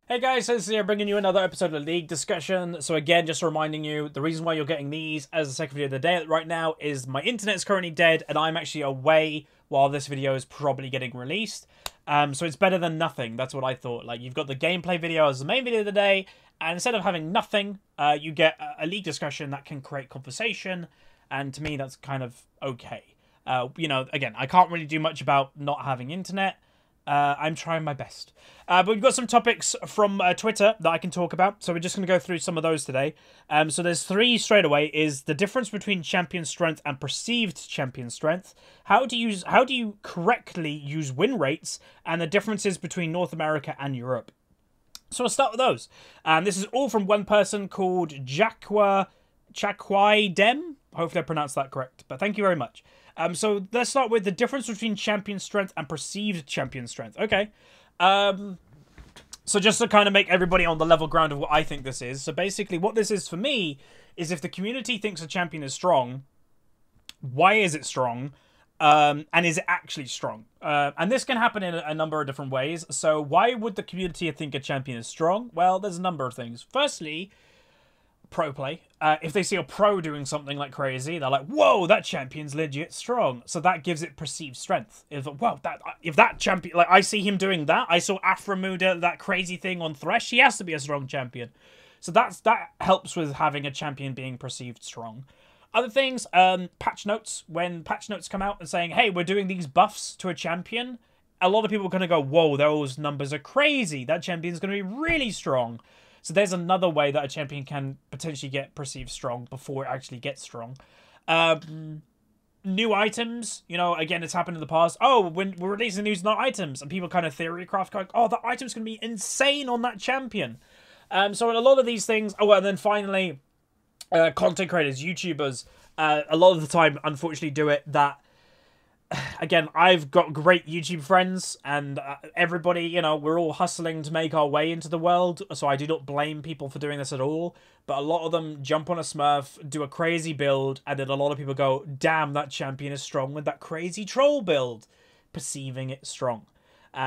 Hey guys, so here bringing you another episode of League Discussion. So again, just reminding you, the reason why you're getting these as the second video of the day right now is my internet's currently dead and I'm actually away while this video is probably getting released. So it's better than nothing. That's what I thought. Like, you've got the gameplay video as the main video of the day, and instead of having nothing, you get a League Discussion that can create conversation, and to me, that's kind of okay. Again, I can't really do much about not having internet. I'm trying my best. But we've got some topics from Twitter that I can talk about, so we're just going to go through some of those today. So there's three straight away. Is the difference between champion strength and perceived champion strength? How do you correctly use win rates, and the differences between North America and Europe? So I'll start with those. This is all from one person called Chakwai Dem. Hopefully I pronounced that correct, but thank you very much. So let's start with the difference between champion strength and perceived champion strength. Okay. So just to kind of make everybody on the level ground of what I think this is. So basically what this is for me is if the community thinks a champion is strong, why is it strong? And is it actually strong? And this can happen in a number of different ways. So why would the community think a champion is strong? Well, there's a number of things. Firstly, pro play. If they see a pro doing something like crazy, they're like, "Whoa, that champion's legit strong." So that gives it perceived strength. If that champion, like I see him doing that, I saw Aframuda that crazy thing on Thresh. He has to be a strong champion. So that helps with having a champion being perceived strong. Other things, patch notes. When patch notes come out and saying, "Hey, we're doing these buffs to a champion," a lot of people are going to go, "Whoa, those numbers are crazy. That champion's going to be really strong." So there's another way that a champion can potentially get perceived strong before it actually gets strong. New items, again, it's happened in the past. Oh, when we're releasing these new items, and people kind of theorycraft going, "Oh, that item's going to be insane on that champion." So in a lot of these things, and then finally, content creators, YouTubers, a lot of the time, unfortunately, do it that. Again, I've got great YouTube friends, and everybody, we're all hustling to make our way into the world, so I do not blame people for doing this at all, but a lot of them jump on a smurf, do a crazy build, and then a lot of people go, "Damn, that champion is strong with that crazy troll build," perceiving it strong.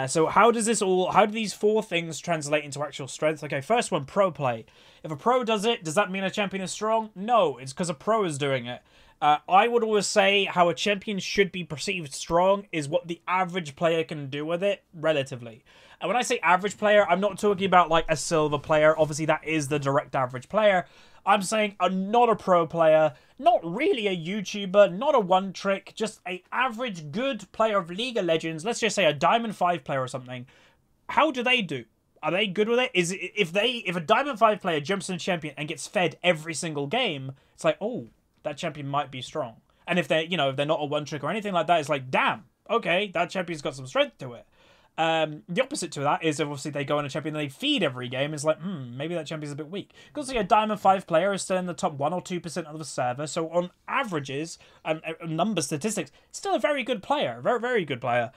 So how do these four things translate into actual strength? Okay, first one, pro play. If a pro does it, does that mean a champion is strong? No, it's because a pro is doing it. I would always say how a champion should be perceived strong is what the average player can do with it, relatively. And when I say average player, I'm not talking about like a silver player. Obviously, that is the direct average player. I'm saying not a pro player, not really a YouTuber, not a one-trick, just a average good player of League of Legends. Let's just say a Diamond 5 player or something. How do they do? Are they good with it? If a Diamond 5 player jumps in a champion and gets fed every single game, it's like, oh, that champion might be strong. And if they're not a one-trick or anything like that, it's like, damn, okay, that champion's got some strength to it. The opposite to that is obviously they go on a champion and they feed every game. It's like, maybe that champion's a bit weak. Because a Diamond 5 player is still in the top 1 or 2% of the server. So on averages and number statistics, still a very good player. Very, very good player.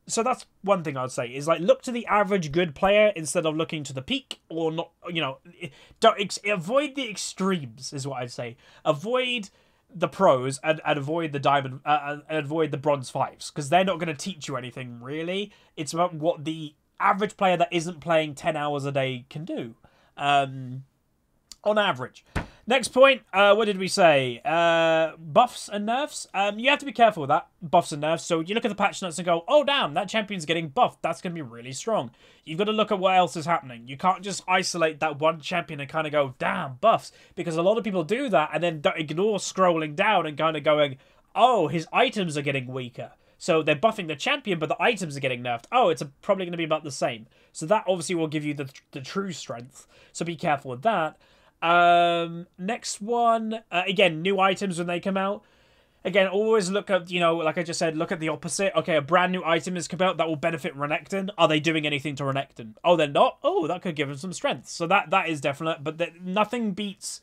So that's one thing I'd say is like look to the average good player instead of looking to the peak or not. Avoid the extremes is what I'd say. Avoid the pros and avoid the diamond and avoid the bronze 5s because they're not going to teach you anything really. It's about what the average player that isn't playing 10 hours a day can do on average. Next point, what did we say? Buffs and nerfs. You have to be careful with that, buffs and nerfs. So you look at the patch notes and go, "Oh, damn, that champion's getting buffed. That's going to be really strong." You've got to look at what else is happening. You can't just isolate that one champion and kind of go, "Damn, buffs." Because a lot of people do that and then ignore scrolling down and kind of going, "Oh, his items are getting weaker." So they're buffing the champion, but the items are getting nerfed. Oh, it's probably going to be about the same. So that obviously will give you the true strength. So be careful with that. Next one, again, new items when they come out. Again, always look at, like I just said, look at the opposite. Okay, a brand new item has come out that will benefit Renekton. Are they doing anything to Renekton? Oh, they're not? Oh, that could give them some strength. So that is definite, but nothing beats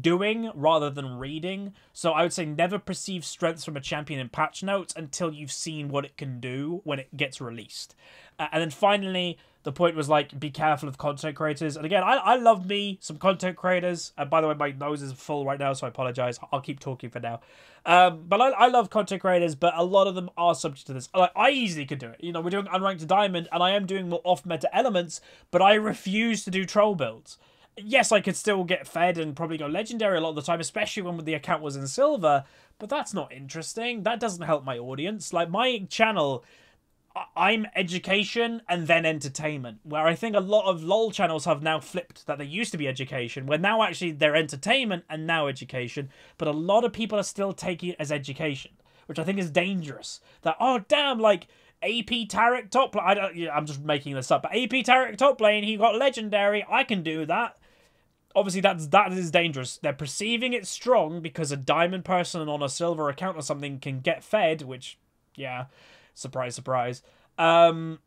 doing rather than reading. So I would say never perceive strengths from a champion in patch notes until you've seen what it can do when it gets released. And then finally, the point was like, be careful of content creators. And again, I love me some content creators. By the way, my nose is full right now, so I apologize. I'll keep talking for now. But I love content creators, but a lot of them are subject to this. Like, I easily could do it. You know, we're doing unranked to diamond, and I am doing more off-meta elements, but I refuse to do troll builds. Yes, I could still get fed and probably go legendary a lot of the time, especially when the account was in silver, but that's not interesting. That doesn't help my audience. Like, my channel, I'm education and then entertainment, where I think a lot of LoL channels have now flipped that they used to be education, where now actually they're entertainment and now education, but a lot of people are still taking it as education, which I think is dangerous. That, oh, damn, like, AP Tarek top lane, I'm just making this up, but AP Tarek top lane, he got legendary, I can do that. Obviously, that is dangerous. They're perceiving it strong because a diamond person on a silver account or something can get fed, which, yeah, surprise, surprise. But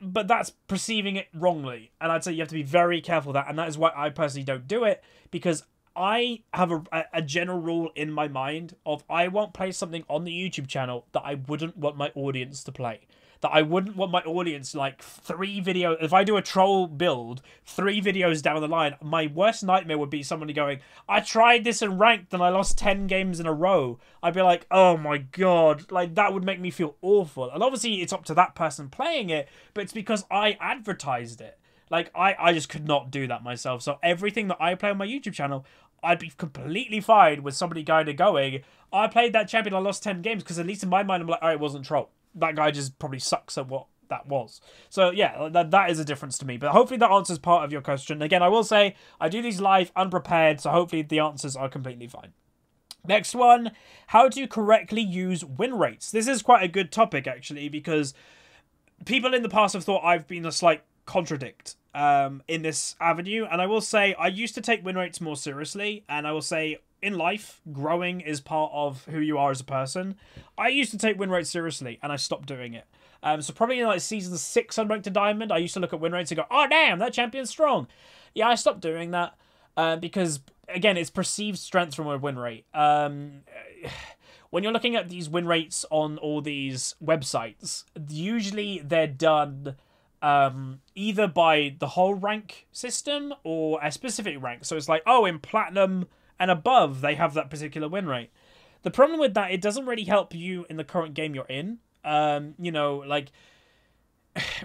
that's perceiving it wrongly. And I'd say you have to be very careful of that. And that is why I personally don't do it, because I have a general rule in my mind of I won't play something on the YouTube channel that I wouldn't want my audience to play. That I wouldn't want my audience, like, 3 videos... If I do a troll build, 3 videos down the line, my worst nightmare would be somebody going, I tried this in ranked and I lost 10 games in a row. I'd be like, oh my god. Like, that would make me feel awful. And obviously, it's up to that person playing it, but it's because I advertised it. Like, I just could not do that myself. So everything that I play on my YouTube channel, I'd be completely fine with somebody going, I played that champion, I lost 10 games, because at least in my mind, I'm like, it wasn't troll. That guy just probably sucks at what that was. So yeah, that is a difference to me. But hopefully that answers part of your question. Again, I will say, I do these live unprepared, so hopefully the answers are completely fine. Next one, how to correctly use win rates. This is quite a good topic, actually, because people in the past have thought I've been a slight contradict in this avenue. And I will say, I used to take win rates more seriously, and I will say, in life, growing is part of who you are as a person. I used to take win rates seriously, and I stopped doing it. So probably in like season 6 unranked to diamond, I used to look at win rates and go, oh damn, that champion's strong. Yeah, I stopped doing that because, again, it's perceived strength from a win rate. When you're looking at these win rates on all these websites, usually they're done either by the whole rank system or a specific rank. So it's like, oh, in platinum and above, they have that particular win rate. The problem with that, it doesn't really help you in the current game you're in. You know, like,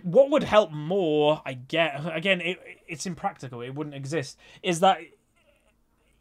what would help more, I get, again, it's impractical, it wouldn't exist, is that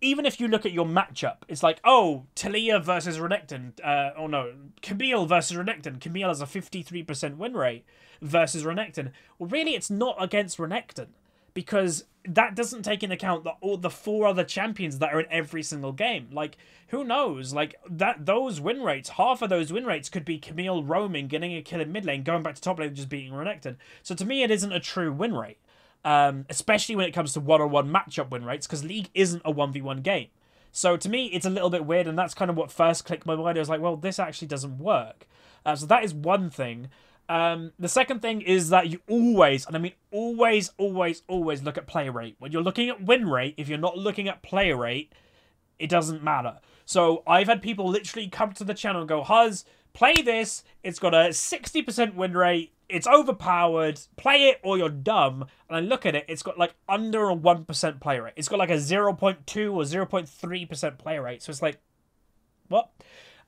even if you look at your matchup, it's like, oh, Talia versus Renekton, oh no, Camille versus Renekton. Camille has a 53% win rate versus Renekton. Well, really, it's not against Renekton, because that doesn't take into account all the 4 other champions that are in every single game. Like, who knows? Like, those win rates, half of those win rates could be Camille roaming, getting a kill in mid lane, going back to top lane, just beating Renekton. So to me, it isn't a true win rate, especially when it comes to one-on-one matchup win rates, because League isn't a 1v1 game. So to me, it's a little bit weird, and that's kind of what first clicked my mind. I was like, well, this actually doesn't work. So that is one thing. The second thing is that you always, and I mean always look at play rate. When you're looking at win rate, if you're not looking at play rate, it doesn't matter. So I've had people literally come to the channel and go, Huz, play this, it's got a 60% win rate, it's overpowered, play it or you're dumb. And I look at it, it's got like under a 1% play rate. It's got like a 0.2 or 0.3% play rate. So it's like, what?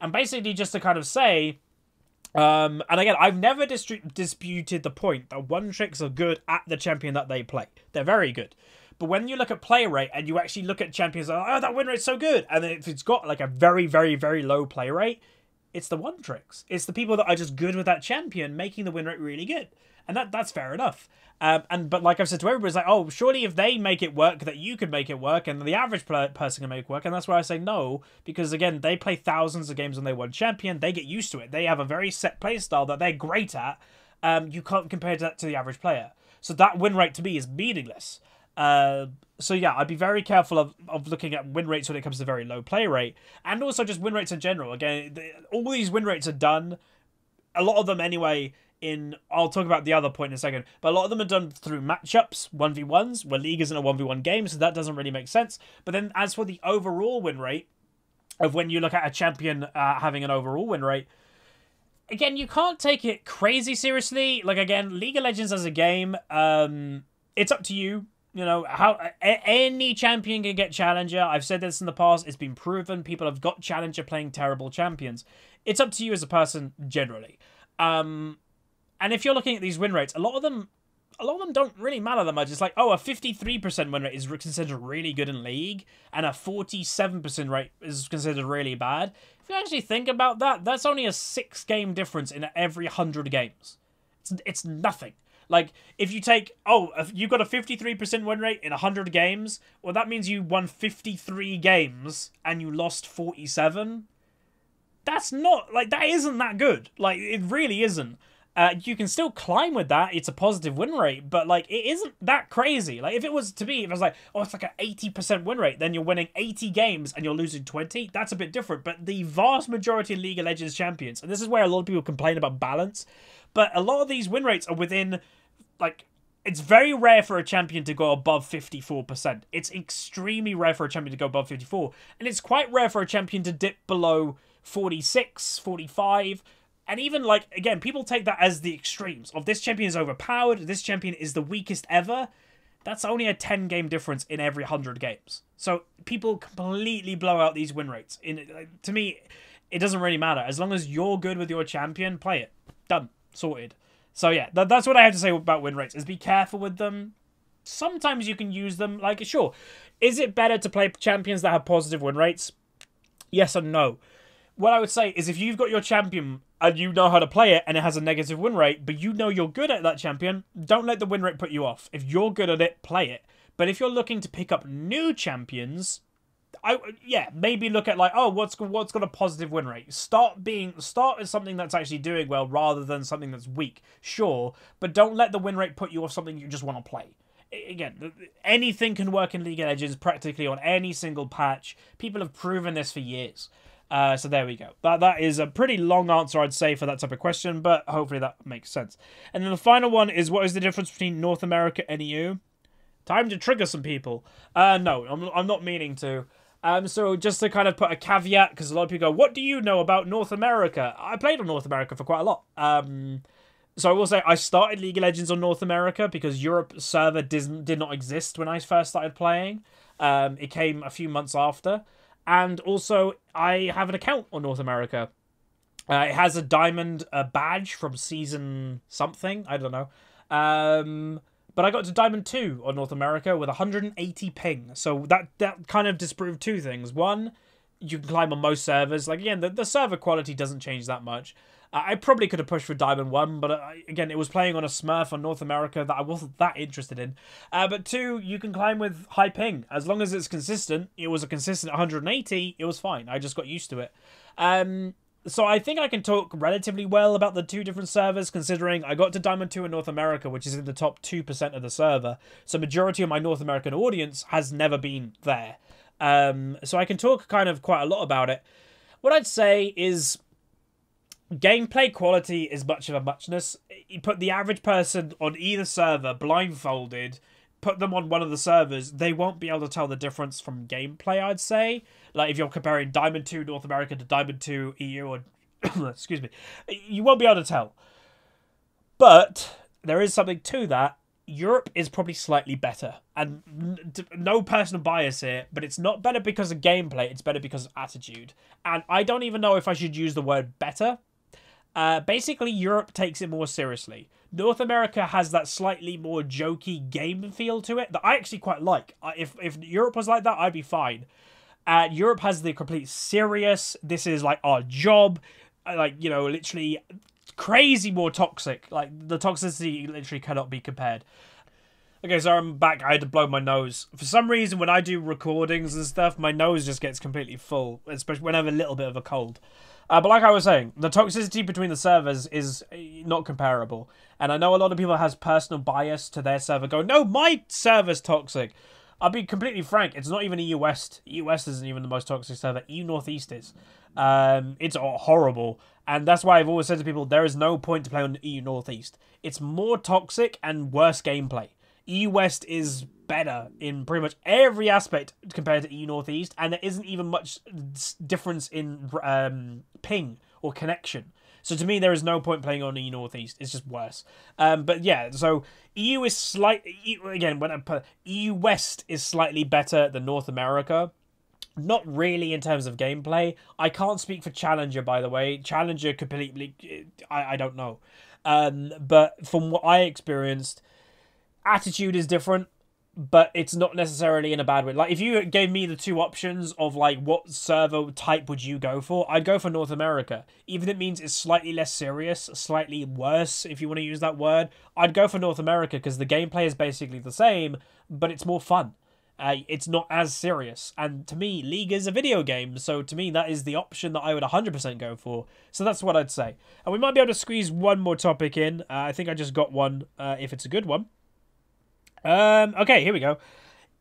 And basically just to kind of say, and again, I've never disputed the point that one tricks are good at the champion that they play. They're very good. But when you look at play rate and you actually look at champions, like, oh, that win rate's so good. And then if it's got like a very, very, very low play rate, it's the one tricks. It's the people that are just good with that champion making the win rate really good. And that's fair enough. But like I've said to everybody, it's like, oh, surely if they make it work, that you could make it work, and the average person can make it work. And that's where I say no, because again, they play thousands of games when they won champion. They get used to it. They have a very set play style that they're great at. You can't compare that to the average player. So that win rate to me is meaningless. So yeah, I'd be very careful of looking at win rates when it comes to very low play rate, and also just win rates in general. Again, all these win rates are done a lot of them anyway. I'll talk about the other point in a second, but a lot of them are done through matchups, 1v1s, where League isn't a 1v1 game, so that doesn't really make sense. But then as for the overall win rate, of when you look at a champion having an overall win rate, again, you can't take it crazy seriously. Like, again, League of Legends as a game, it's up to you. You know, how any champion can get Challenger. I've said this in the past. It's been proven. People have got Challenger playing terrible champions. It's up to you as a person, generally. And if you're looking at these win rates, a lot of them don't really matter that much. It's like, oh, a 53% win rate is considered really good in League, and a 47% rate is considered really bad. If you actually think about that, that's only a 6-game difference in every 100 games. It's nothing. Like, if you take, if you got a 53% win rate in 100 games, well, that means you won 53 games and you lost 47. That's not, like, that isn't that good. Like, it really isn't. You can still climb with that. It's a positive win rate, but, like, it isn't that crazy. Like, if it was like, oh, it's like an 80% win rate, then you're winning 80 games and you're losing 20, that's a bit different. But the vast majority of League of Legends champions, and this is where a lot of people complain about balance, but a lot of these win rates are within, like, it's very rare for a champion to go above 54%. It's extremely rare for a champion to go above 54, and it's quite rare for a champion to dip below 46, 45. And even, like, again, people take that as the extremes of this champion is overpowered, this champion is the weakest ever. That's only a 10-game difference in every 100 games. So people completely blow out these win rates. To me, it doesn't really matter. As long as you're good with your champion, play it. Done. Sorted. So yeah, that's what I have to say about win rates, is be careful with them. Sometimes you can use them. Like, sure, is it better to play champions that have positive win rates? Yes and no. What I would say is if you've got your champion and you know how to play it and it has a negative win rate, but you know you're good at that champion, don't let the win rate put you off. If you're good at it, play it. But if you're looking to pick up new champions, maybe look at, like, oh, what's got a positive win rate? Start as something that's actually doing well rather than something that's weak. Sure, but don't let the win rate put you off something you just want to play. Again, anything can work in League of Legends practically on any single patch. People have proven this for years. So there we go. That is a pretty long answer, I'd say, for that type of question, but hopefully that makes sense. And then the final one is, what is the difference between North America and EU? Time to trigger some people. No, I'm not meaning to. So just to kind of put a caveat, because a lot of people go, what do you know about North America? I played on North America for quite a lot. So I will say I started League of Legends on North America because Europe server did not exist when I first started playing. It came a few months after. And also, I have an account on North America. It has a diamond badge from season something. I don't know. But I got to Diamond 2 on North America with 180 ping. So that kind of disproved two things. One, you can climb on most servers. Like, again, the server quality doesn't change that much. I probably could have pushed for Diamond 1, but again, it was playing on a Smurf on North America that I wasn't that interested in. But 2, you can climb with high ping. As long as it's consistent, it was a consistent 180, it was fine. I just got used to it. So I think I can talk relatively well about the two different servers, considering I got to Diamond 2 in North America, which is in the top 2% of the server. So majority of my North American audience has never been there. So I can talk kind of quite a lot about it. What I'd say is gameplay quality is much of a muchness. You put the average person on either server blindfolded, put them on one of the servers, they won't be able to tell the difference from gameplay, I'd say. Like, if you're comparing Diamond 2 North America to Diamond 2 EU, or excuse me, you won't be able to tell. But there is something to that. Europe is probably slightly better. And no personal bias here, but it's not better because of gameplay, it's better because of attitude. And I don't even know if I should use the word better. Basically, Europe takes it more seriously. North America has that slightly more jokey game feel to it that I actually quite like. If Europe was like that, I'd be fine. Europe has the complete serious, this is like our job, like, you know, literally crazy more toxic. Like, the toxicity literally cannot be compared. Okay, so I'm back. I had to blow my nose. For some reason, when I do recordings and stuff, my nose just gets completely full, especially when I have a little bit of a cold. But like I was saying, the toxicity between the servers is not comparable. And I know a lot of people has personal bias to their server, go, no, my server's toxic. I'll be completely frank. It's not even EU West. EU West isn't even the most toxic server. EU Northeast is. It's horrible. And that's why I've always said to people, there is no point to play on EU Northeast. It's more toxic and worse gameplay. EU West is better in pretty much every aspect compared to EU Northeast. And there isn't even much difference in ping or connection. So to me, there is no point playing on EU Northeast. It's just worse. But yeah, so EU is slightly... Again, when I put EU West is slightly better than North America. Not really in terms of gameplay. I can't speak for Challenger, by the way. Challenger completely... I don't know. But from what I experienced, attitude is different. But it's not necessarily in a bad way. Like, if you gave me the two options of, like, what server type would you go for, I'd go for North America. Even if it means it's slightly less serious, slightly worse, if you want to use that word, I'd go for North America because the gameplay is basically the same, but it's more fun. It's not as serious. And to me, League is a video game, so to me, that is the option that I would 100% go for. So that's what I'd say. And we might be able to squeeze one more topic in. I think I just got one, if it's a good one. Okay, here we go.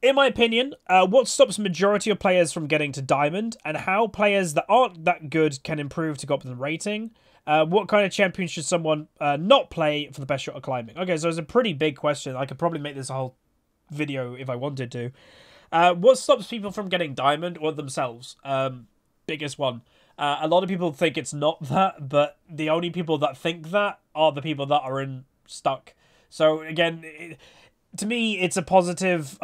In my opinion, what stops majority of players from getting to Diamond, and how players that aren't that good can improve to go up in rating? What kind of champion should someone not play for the best shot of climbing? Okay, so it's a pretty big question. I could probably make this a whole video if I wanted to. What stops people from getting Diamond or themselves? Biggest one. A lot of people think it's not that, but the only people that think that are the people that are stuck. So again... to me, it's a positive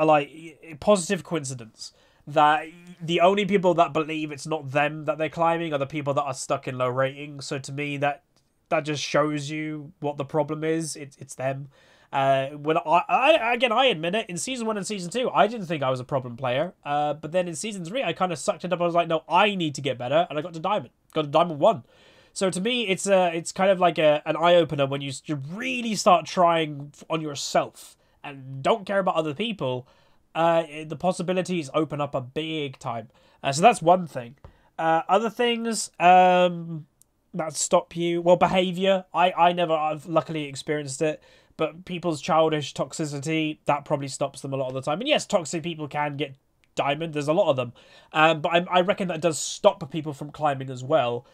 coincidence that the only people that believe it's not them that they're climbing are the people that are stuck in low ratings. So to me, that just shows you what the problem is. It's them. When I admit it, in Season 1 and Season 2, I didn't think I was a problem player. But then in Season 3, I kind of sucked it up. I was like, no, I need to get better. And I got to Diamond. Got to Diamond 1. So to me, it's kind of like an eye-opener when you really start trying on yourself. And don't care about other people, the possibilities open up a big time. So that's one thing. Other things that stop you, well, behaviour. I've luckily experienced it, but people's childish toxicity, that probably stops them a lot of the time. And yes, toxic people can get Diamond, there's a lot of them. But I reckon that does stop people from climbing as well.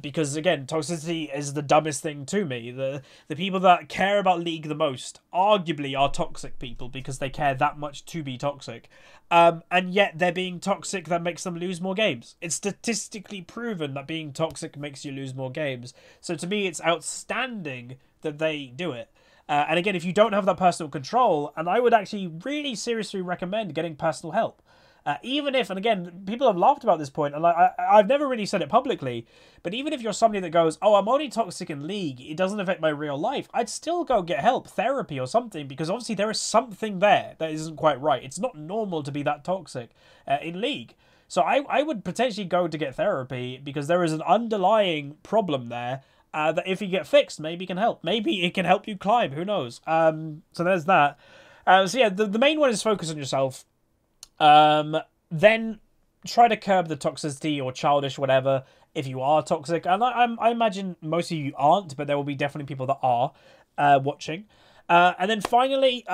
Because again, toxicity is the dumbest thing to me. The people that care about League the most arguably are toxic people because they care that much to be toxic. And yet they're being toxic that makes them lose more games. It's statistically proven that being toxic makes you lose more games. So to me, it's outstanding that they do it. And again, if you don't have that personal control, and I would actually really seriously recommend getting personal help. Even if, and again, people have laughed about this point, and I've never really said it publicly, but even if you're somebody that goes, oh, I'm only toxic in League, it doesn't affect my real life, I'd still go get help, therapy or something, because obviously there is something there that isn't quite right. It's not normal to be that toxic in League. So I would potentially go to get therapy, because there is an underlying problem there that if you get fixed, maybe it can help. Maybe it can help you climb, who knows? So there's that. So yeah, the main one is focus on yourself. Then try to curb the toxicity or childish whatever if you are toxic. And I imagine most of you aren't, but there will be definitely people that are watching. And then finally,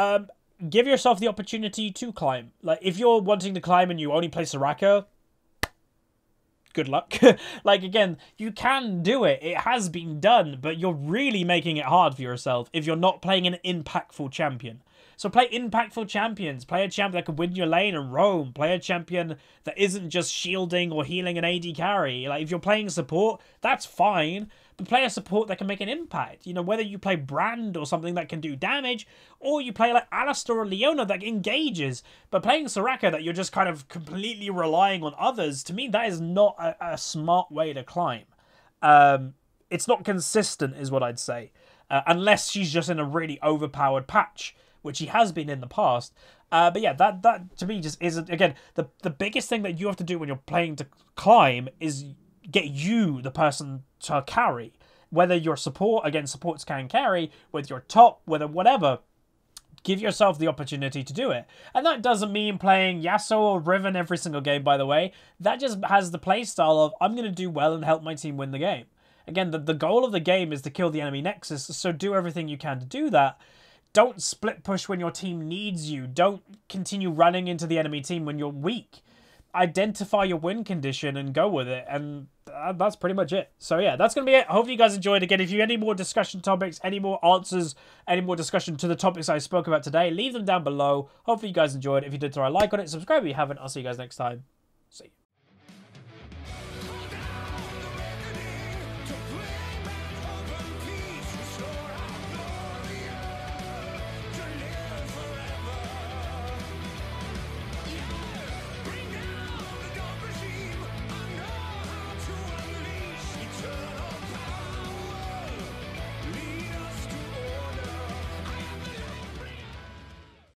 give yourself the opportunity to climb. Like, if you're wanting to climb and you only play Soraka, good luck. Like, again, you can do it. It has been done, but you're really making it hard for yourself if you're not playing an impactful champion. So play impactful champions. Play a champion that can win your lane and roam. Play a champion that isn't just shielding or healing an AD carry. Like, if you're playing support, that's fine. But play a support that can make an impact. You know, whether you play Brand or something that can do damage, or you play like Alistar or Leona that engages. But playing Soraka that you're just kind of completely relying on others, to me, that is not a smart way to climb. It's not consistent, is what I'd say. Unless she's just in a really overpowered patch, which he has been in the past. But yeah, that to me just isn't... Again, the biggest thing that you have to do when you're playing to climb is get you, the person, to carry. Whether you're support, again, supports can carry, whether you're top, whether whatever, give yourself the opportunity to do it. And that doesn't mean playing Yasuo or Riven every single game, by the way. That just has the playstyle of, I'm going to do well and help my team win the game. Again, the goal of the game is to kill the enemy nexus, so do everything you can to do that. Don't split push when your team needs you. Don't continue running into the enemy team when you're weak. Identify your win condition and go with it, and that's pretty much it. So yeah, that's gonna be it. Hopefully you guys enjoyed. Again, if you have any more discussion topics, any more answers, any more discussion to the topics I spoke about today, leave them down below. Hopefully you guys enjoyed. If you did, throw a like on it, subscribe if you haven't. I'll see you guys next time.